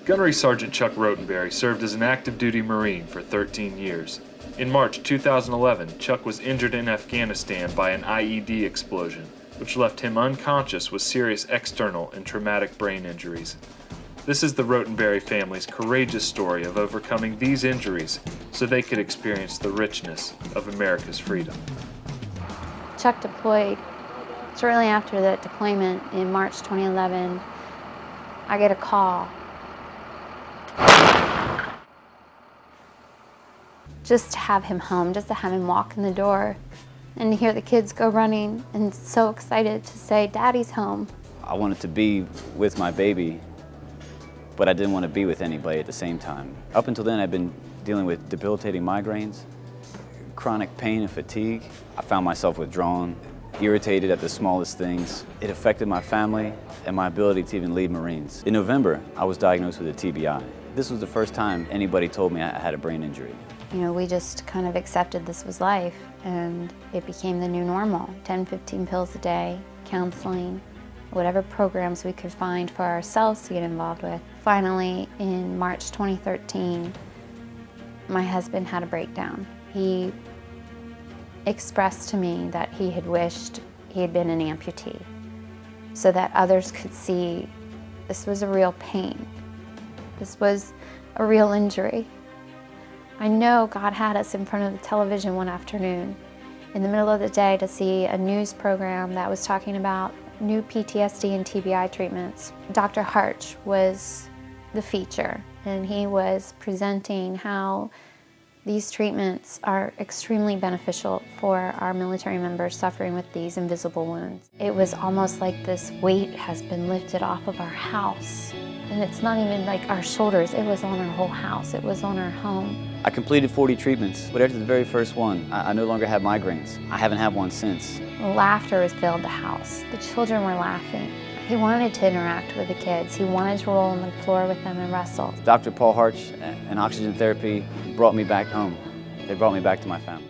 Gunnery Sergeant Chuck Rotenberry served as an active duty Marine for 13 years. In March 2011, Chuck was injured in Afghanistan by an IED explosion, which left him unconscious with serious external and traumatic brain injuries. This is the Rotenberry family's courageous story of overcoming these injuries so they could experience the richness of America's freedom. Chuck deployed. Shortly after that deployment in March 2011, I get a call. Just to have him home, just to have him walk in the door and to hear the kids go running and so excited to say, "Daddy's home." I wanted to be with my baby, but I didn't want to be with anybody at the same time. Up until then, I'd been dealing with debilitating migraines, chronic pain and fatigue. I found myself withdrawn, irritated at the smallest things. It affected my family and my ability to even lead Marines. In November, I was diagnosed with a TBI. This was the first time anybody told me I had a brain injury. You know, we just kind of accepted this was life, and it became the new normal. 10, 15 pills a day, counseling, whatever programs we could find for ourselves to get involved with. Finally, in March 2013, my husband had a breakdown. He expressed to me that he had wished he had been an amputee so that others could see this was a real pain. This was a real injury. I know God had us in front of the television one afternoon in the middle of the day to see a news program that was talking about new PTSD and TBI treatments. Dr. Harch was the feature, and he was presenting how these treatments are extremely beneficial for our military members suffering with these invisible wounds. It was almost like this weight has been lifted off of our house. And it's not even like our shoulders, it was on our whole house, it was on our home. I completed 40 treatments, but after the very first one, I no longer had migraines. I haven't had one since. Laughter filled the house. The children were laughing. He wanted to interact with the kids. He wanted to roll on the floor with them and wrestle. Dr. Paul Harch and oxygen therapy brought me back home. They brought me back to my family.